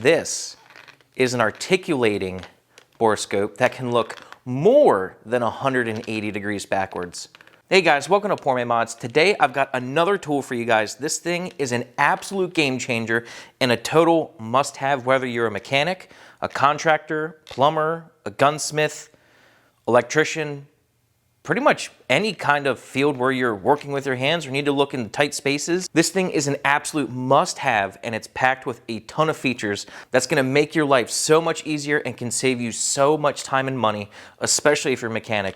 This is an articulating borescope that can look more than 180 degrees backwards. Hey guys, welcome to Poor Mods. Today I've got another tool for you guys. This thing is an absolute game changer and a total must-have whether you're a mechanic, a contractor, plumber, a gunsmith, electrician, pretty much any kind of field where you're working with your hands or need to look in tight spaces. This thing is an absolute must-have and it's packed with a ton of features that's gonna make your life so much easier and can save you so much time and money, especially if you're a mechanic.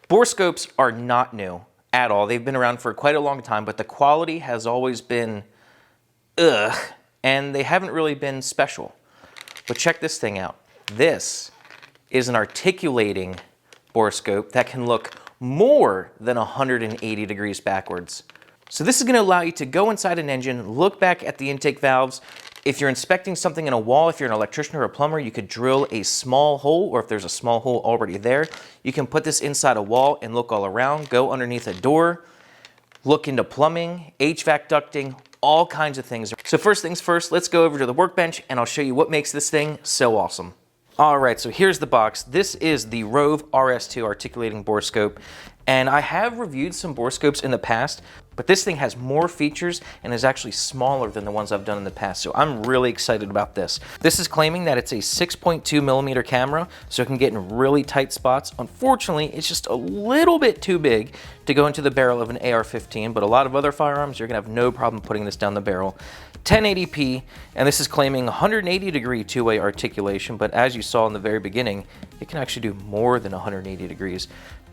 Borescopes are not new at all. They've been around for quite a long time, but the quality has always been and they haven't really been special. But check this thing out. This is an articulating borescope that can look more than 180 degrees backwards. So this is going to allow you to go inside an engine, look back at the intake valves. If you're inspecting something in a wall, if you're an electrician or a plumber, you could drill a small hole, or if there's a small hole already there, you can put this inside a wall and look all around, go underneath a door, look into plumbing, HVAC ducting, all kinds of things. So first things first, let's go over to the workbench and I'll show you what makes this thing so awesome. All right, so here's the box. This is the ROVE RS2 articulating borescope, and I have reviewed some borescopes in the past, but this thing has more features and is actually smaller than the ones I've done in the past, so I'm really excited about this. This is claiming that it's a 6.2 millimeter camera, so it can get in really tight spots. Unfortunately, it's just a little bit too big to go into the barrel of an AR-15, but a lot of other firearms, you're gonna have no problem putting this down the barrel. 1080p, and this is claiming 180 degree two-way articulation, but as you saw in the very beginning, it can actually do more than 180 degrees.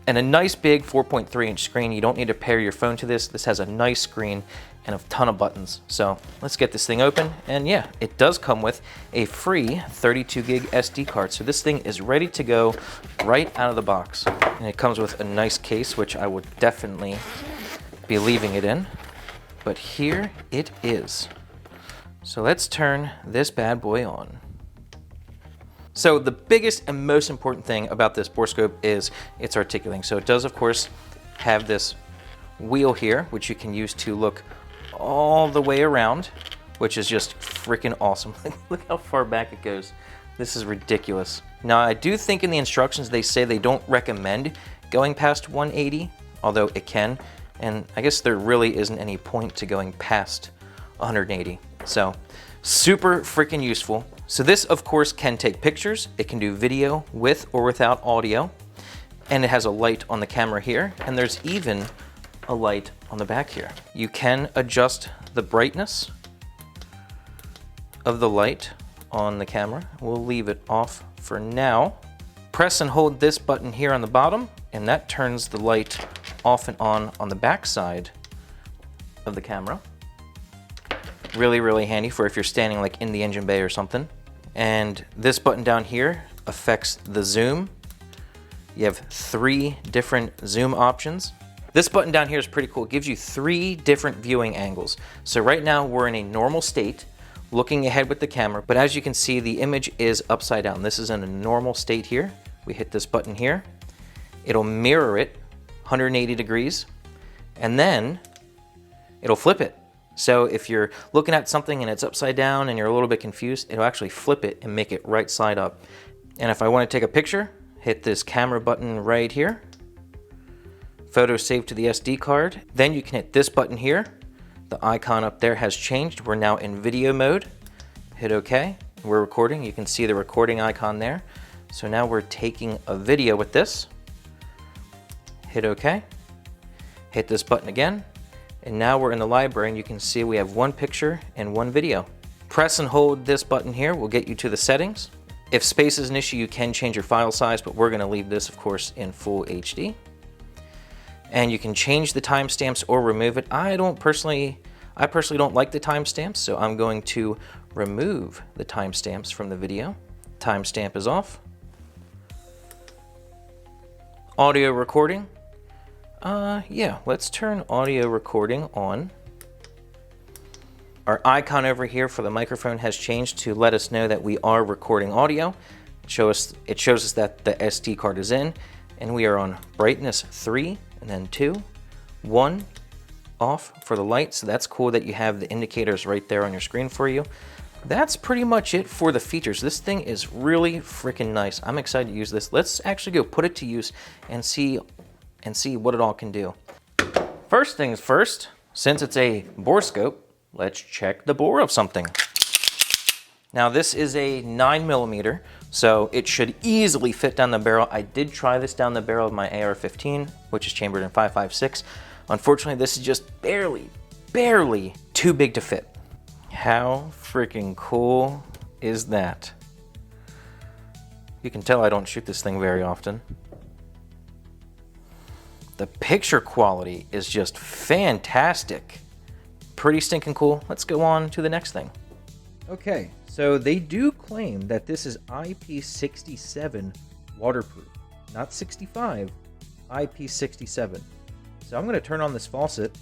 And a nice big 4.3 inch screen. You don't need to pair your phone to this. This has a nice screen and a ton of buttons. So let's get this thing open. And yeah, it does come with a free 32 gig SD card. So this thing is ready to go right out of the box. And it comes with a nice case, which I would definitely be leaving it in. But here it is. So let's turn this bad boy on. So the biggest and most important thing about this borescope is its articulating. So it does, of course, have this wheel here, which you can use to look all the way around, which is just freaking awesome. Look how far back it goes. This is ridiculous. Now, I do think in the instructions they say they don't recommend going past 180, although it can. And I guess there really isn't any point to going past 180. So super freaking useful. So this, of course, can take pictures. It can do video with or without audio. And it has a light on the camera here. And there's even a light on the back here. You can adjust the brightness of the light on the camera. We'll leave it off for now. Press and hold this button here on the bottom, and that turns the light off and on the back side of the camera. Really, really handy for if you're standing like in the engine bay or something. And this button down here affects the zoom. You have 3 different zoom options. This button down here is pretty cool. It gives you 3 different viewing angles. So right now we're in a normal state, looking ahead with the camera, but as you can see, the image is upside down. This is in a normal state here. We hit this button here. It'll mirror it 180 degrees, and then it'll flip it. So if you're looking at something and it's upside down and you're a little bit confused, it'll actually flip it and make it right side up. And if I want to take a picture, hit this camera button right here. Photo saved to the SD card. Then you can hit this button here. The icon up there has changed. We're now in video mode. Hit OK. We're recording. You can see the recording icon there. So now we're taking a video with this. Hit OK. Hit this button again. And now we're in the library and you can see we have 1 picture and 1 video. Press and hold this button here will get you to the settings. If space is an issue, you can change your file size, but we're going to leave this, of course, in full HD. And you can change the timestamps or remove it. I personally don't like the timestamps, so I'm going to remove the timestamps from the video. Timestamp is off. Audio recording. Yeah, let's turn audio recording on. Our icon over here for the microphone has changed to let us know that we are recording audio. It shows us that the SD card is in, and we are on brightness 3, and then 2, 1, off for the light. So that's cool that you have the indicators right there on your screen for you. that's pretty much it for the features. This thing is really freaking nice. I'm excited to use this. Let's actually go put it to use and see what it all can do. First things first, since it's a borescope, let's check the bore of something. Now this is a 9mm, so it should easily fit down the barrel. I did try this down the barrel of my AR-15, which is chambered in 5.56. Unfortunately, this is just barely too big to fit. How freaking cool is that? You can tell I don't shoot this thing very often. The picture quality is just fantastic. Pretty stinking cool. Let's go on to the next thing. Okay, so they do claim that this is IP67 waterproof, not 65, IP67. So I'm going to turn on this faucet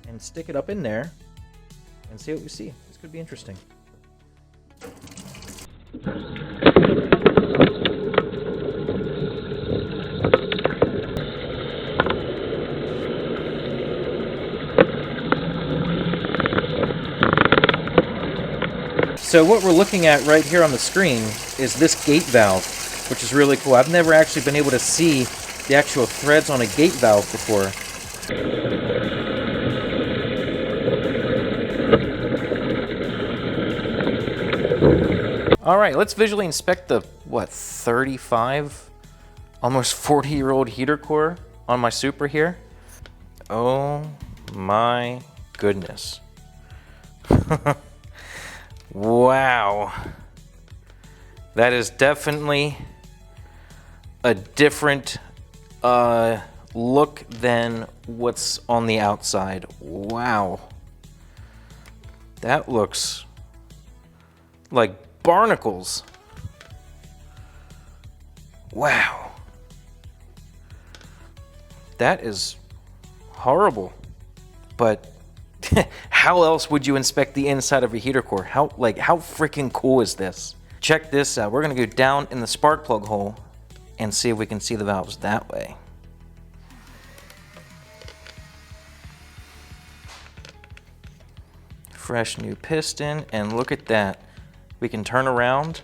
and stick it up in there and see what we see. This could be interesting. So what we're looking at right here on the screen is this gate valve, which is really cool. I've never actually been able to see the actual threads on a gate valve before. All right, let's visually inspect the, 35, almost 40-year-old heater core on my Supra here. Oh my goodness. Wow. That is definitely a different look than what's on the outside. Wow. That looks like barnacles. Wow. That is horrible. But how else would you inspect the inside of a heater core? How freaking cool is this? Check this out. We're gonna go down in the spark plug hole and see if we can see the valves that way. Fresh new piston, and look at that. We can turn around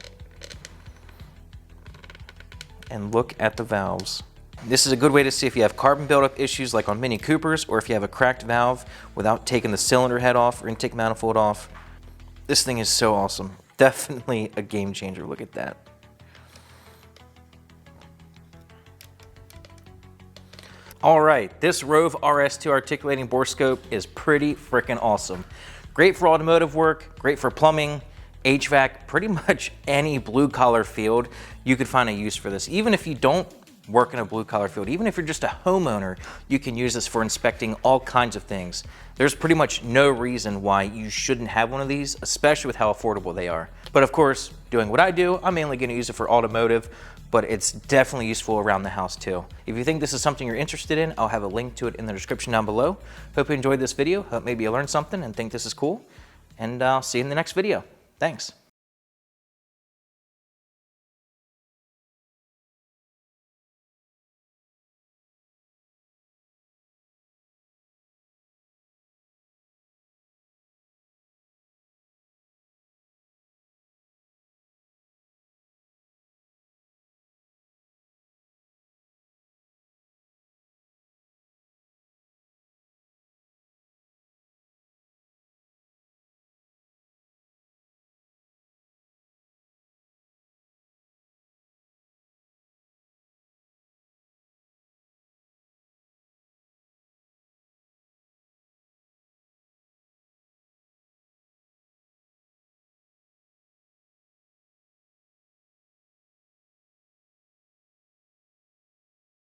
and look at the valves. This is a good way to see if you have carbon buildup issues like on Mini Coopers, or if you have a cracked valve without taking the cylinder head off or intake manifold off. This thing is so awesome. Definitely a game changer. Look at that. All right, this ROVE RS2 articulating borescope is pretty freaking awesome. Great for automotive work, great for plumbing, HVAC, pretty much any blue collar field, you could find a use for this. Even if you don't work in a blue collar field, even if you're just a homeowner, you can use this for inspecting all kinds of things. There's pretty much no reason why you shouldn't have one of these, especially with how affordable they are. But of course, doing what I do, I'm mainly going to use it for automotive, but it's definitely useful around the house too. If you think this is something you're interested in, I'll have a link to it in the description down below. Hope you enjoyed this video. Hope maybe you learned something and think this is cool. And I'll see you in the next video. Thanks.